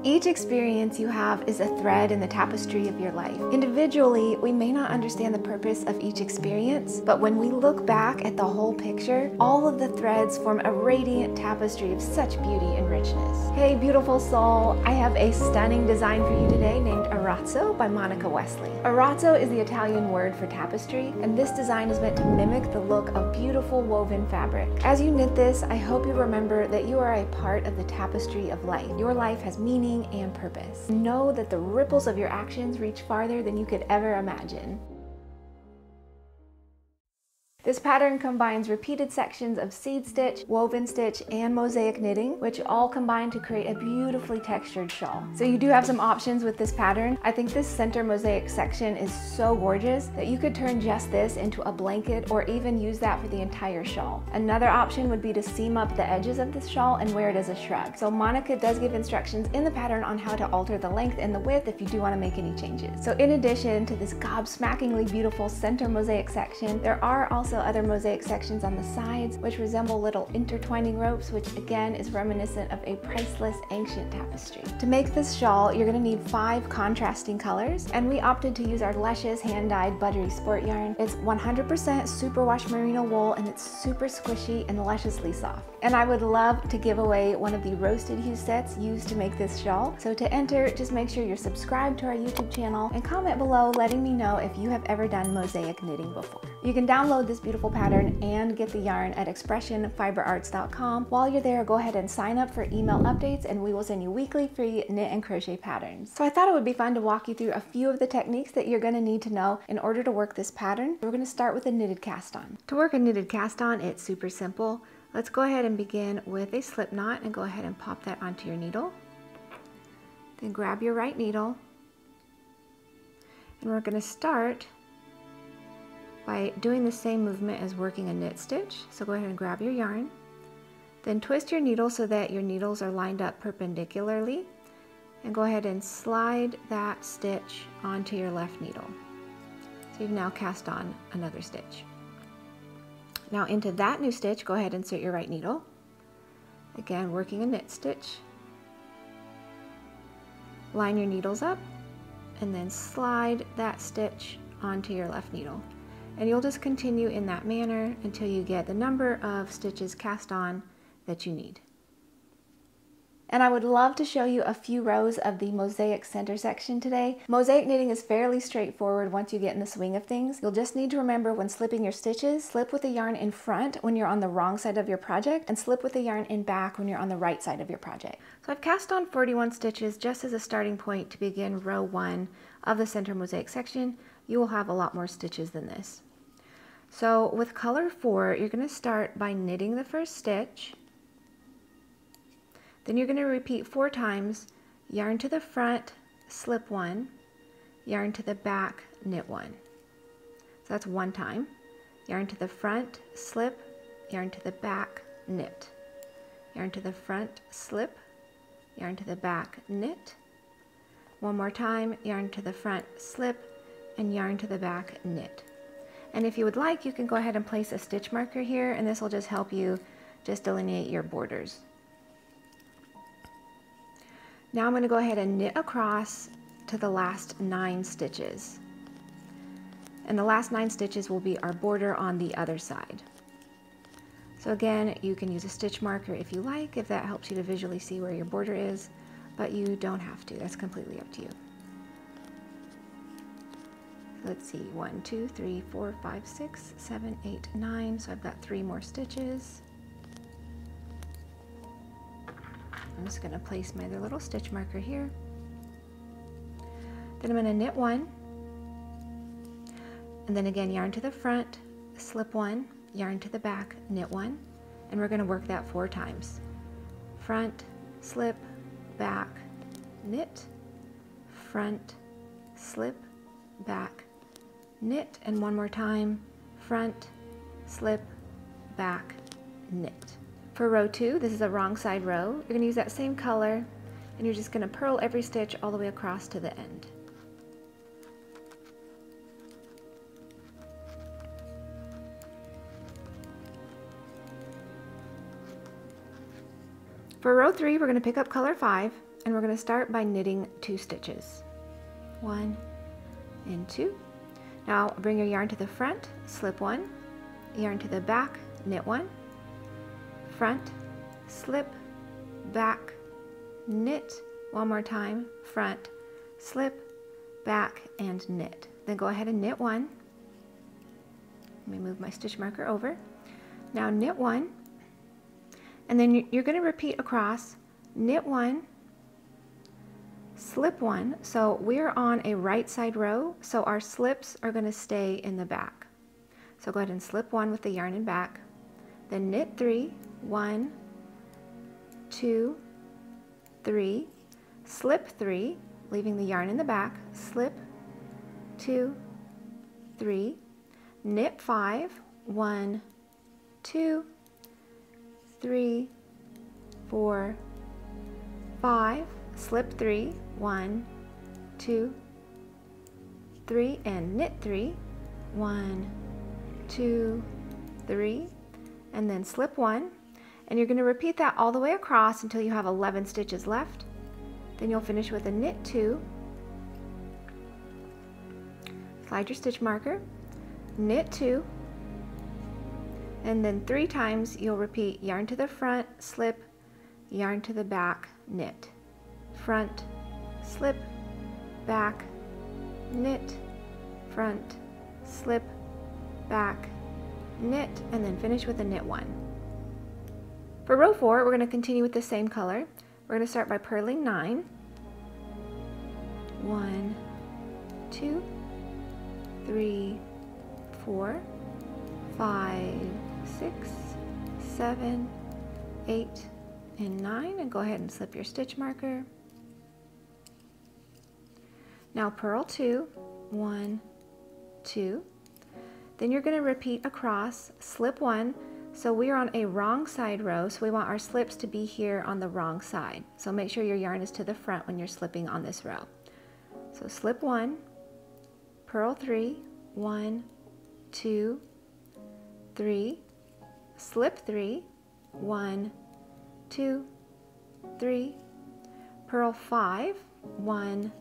Each experience you have is a thread in the tapestry of your life. Individually, we may not understand the purpose of each experience, but when we look back at the whole picture, all of the threads form a radiant tapestry of such beauty and richness. Hey, beautiful soul, I have a stunning design for you today named Arazzo by Monica Wesley. Arazzo is the Italian word for tapestry, and this design is meant to mimic the look of beautiful woven fabric. As you knit this, I hope you remember that you are a part of the tapestry of life. Your life has meaning and purpose. Know that the ripples of your actions reach farther than you could ever imagine. This pattern combines repeated sections of seed stitch, woven stitch, and mosaic knitting, which all combine to create a beautifully textured shawl. So you do have some options with this pattern. I think this center mosaic section is so gorgeous that you could turn just this into a blanket or even use that for the entire shawl. Another option would be to seam up the edges of this shawl and wear it as a shrug. So Monica does give instructions in the pattern on how to alter the length and the width if you do want to make any changes. So in addition to this gobsmackingly beautiful center mosaic section, there are also other mosaic sections on the sides which resemble little intertwining ropes, which again is reminiscent of a priceless ancient tapestry. To make this shawl, you're going to need 5 contrasting colors, and we opted to use our luscious hand-dyed Buttery Sport yarn. It's 100% Superwash Merino Wool, and it's super squishy and lusciously soft. And I would love to give away one of the roasted hue sets used to make this shawl. So to enter, just make sure you're subscribed to our YouTube channel and comment below letting me know if you have ever done mosaic knitting before. You can download this beautiful pattern and get the yarn at expressionfiberarts.com. While you're there, go ahead and sign up for email updates and we will send you weekly free knit and crochet patterns. So I thought it would be fun to walk you through a few of the techniques that you're going to need to know in order to work this pattern. We're going to start with a knitted cast on. To work a knitted cast on, it's super simple. Let's go ahead and begin with a slip knot and go ahead and pop that onto your needle. Then grab your right needle, and we're going to start by doing the same movement as working a knit stitch. So go ahead and grab your yarn, then twist your needle so that your needles are lined up perpendicularly, and go ahead and slide that stitch onto your left needle. So you've now cast on another stitch. Now into that new stitch, go ahead and insert your right needle. Again, working a knit stitch. Line your needles up and then slide that stitch onto your left needle. And you'll just continue in that manner until you get the number of stitches cast on that you need. And I would love to show you a few rows of the mosaic center section today. Mosaic knitting is fairly straightforward once you get in the swing of things. You'll just need to remember when slipping your stitches, slip with the yarn in front when you're on the wrong side of your project, and slip with the yarn in back when you're on the right side of your project. So I've cast on 41 stitches just as a starting point to begin row 1 of the center mosaic section. You will have a lot more stitches than this. So with color 4, you're going to start by knitting the first stitch. Then you're going to repeat 4 times, yarn to the front, slip 1, yarn to the back, knit 1. So that's 1 time. Yarn to the front, slip, yarn to the back, knit. Yarn to the front, slip, yarn to the back, knit. 1 more time, yarn to the front, slip, and yarn to the back, knit. And if you would like, you can go ahead and place a stitch marker here, and this will just help you just delineate your borders. Now I'm going to go ahead and knit across to the last 9 stitches. And the last 9 stitches will be our border on the other side. So again, you can use a stitch marker if you like, if that helps you to visually see where your border is, but you don't have to. That's completely up to you. Let's see, 1, 2, 3, 4, 5, 6, 7, 8, 9. So I've got 3 more stitches. I'm just going to place my other little stitch marker here. Then I'm going to knit 1, and then again yarn to the front, slip 1, yarn to the back, knit 1, and we're going to work that 4 times. Front, slip, back, knit, front, slip, back, knit, and 1 more time, front, slip, back, knit. For row 2, this is a wrong side row. You're going to use that same color, and you're just going to purl every stitch all the way across to the end. For row 3, we're going to pick up color 5, and we're going to start by knitting 2 stitches. 1 and 2. Now bring your yarn to the front, slip 1, yarn to the back, knit 1, front, slip, back, knit, one more time, front, slip, back, and knit. Then go ahead and knit 1. Let me move my stitch marker over. Now knit 1, and then you're going to repeat across, knit 1, slip 1. So we're on a right side row, so our slips are going to stay in the back. So go ahead and slip 1 with the yarn in back, then knit 3, 1, 2, 3, slip 3, leaving the yarn in the back, slip 2, 3, knit 5, 1, 2, 3, 4, 5, slip 3, 1, 2, 3, and knit 3, 1, 2, 3, and then slip 1, and you're going to repeat that all the way across until you have 11 stitches left. Then you'll finish with a knit 2, slide your stitch marker, knit 2, and then 3 times you'll repeat yarn to the front, slip, yarn to the back, knit, front, slip, back, knit, front, slip, back, knit, and then finish with a knit 1. For row 4, we're going to continue with the same color. We're going to start by purling 9. 1, 2, 3, 4, 5, 6, 7, 8, and 9, and go ahead and slip your stitch marker. Now purl 2, 1, 2. Then you're going to repeat across, slip 1. So we are on a wrong side row, so we want our slips to be here on the wrong side. So make sure your yarn is to the front when you're slipping on this row. So slip 1, purl 3, 1, 2, 3, slip 3, 1, 2, 3, purl 5, 1,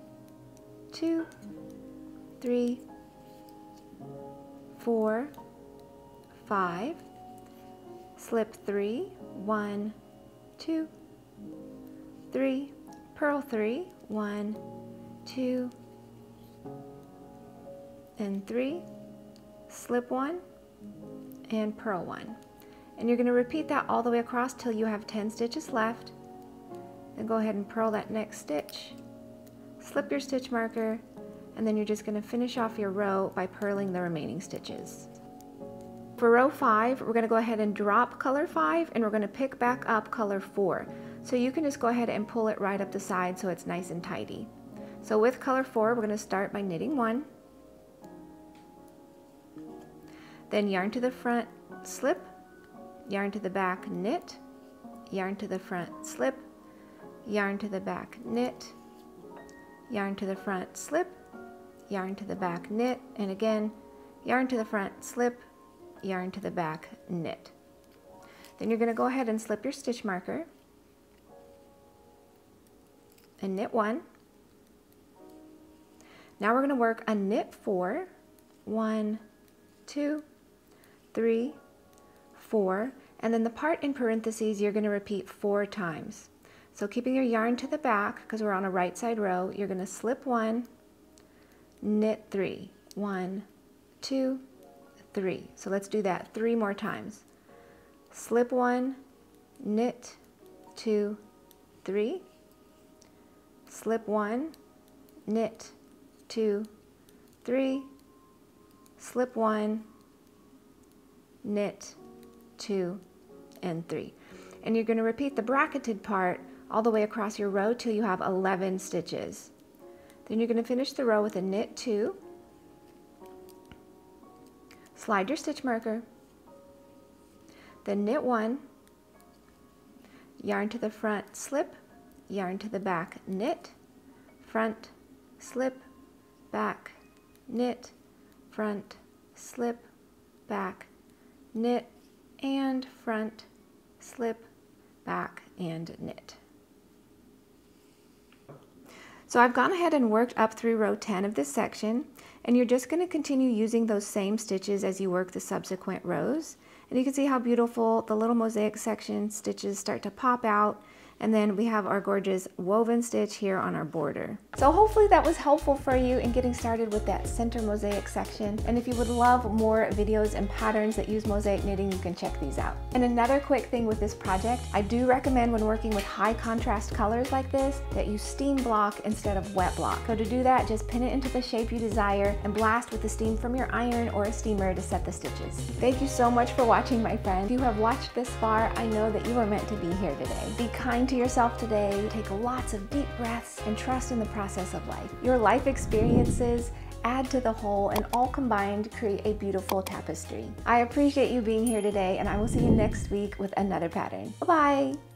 2, 3, 4, 5, slip 3, 1, 2, 3, purl 3, 1, 2, and 3, slip 1, and purl 1. And you're going to repeat that all the way across till you have 10 stitches left. Then go ahead and purl that next stitch, slip your stitch marker, and then you're just going to finish off your row by purling the remaining stitches. For row 5, we're going to go ahead and drop color 5, and we're going to pick back up color 4. So you can just go ahead and pull it right up the side so it's nice and tidy. So with color 4, we're going to start by knitting 1, then yarn to the front, slip, yarn to the back, knit, yarn to the front, slip, yarn to the back, knit, yarn to the front, slip, yarn to the back, knit, and again, yarn to the front, slip, yarn to the back, knit. Then you're going to go ahead and slip your stitch marker and knit 1. Now we're going to work a knit 4, 1, 2, 3, 4, and then the part in parentheses you're going to repeat 4 times. So keeping your yarn to the back, because we're on a right side row, you're going to slip 1, knit 3, 1, 2, 3. So let's do that 3 more times. Slip 1, knit 2, 3, slip 1, knit 2, 3, slip 1, knit 2, and 3. And you're going to repeat the bracketed part all the way across your row till you have 11 stitches. Then you're going to finish the row with a knit 2, slide your stitch marker, then knit 1, yarn to the front, slip, yarn to the back, knit, front, slip, back, knit, front, slip, back, knit, and front, slip, back, and knit. So I've gone ahead and worked up through row 10 of this section, and you're just going to continue using those same stitches as you work the subsequent rows. And you can see how beautiful the little mosaic section stitches start to pop out. And then we have our gorgeous woven stitch here on our border. So hopefully that was helpful for you in getting started with that Center Mosaic section. And if you would love more videos and patterns that use mosaic knitting, you can check these out. And another quick thing with this project, I do recommend when working with high contrast colors like this, that you steam block instead of wet block. So to do that, just pin it into the shape you desire and blast with the steam from your iron or a steamer to set the stitches. Thank you so much for watching, my friend. If you have watched this far, I know that you were meant to be here today. Be kind to yourself today, take lots of deep breaths, and trust in the process of life. Your life experiences add to the whole, and all combined create a beautiful tapestry. I appreciate you being here today, and I will see you next week with another pattern. Bye-bye!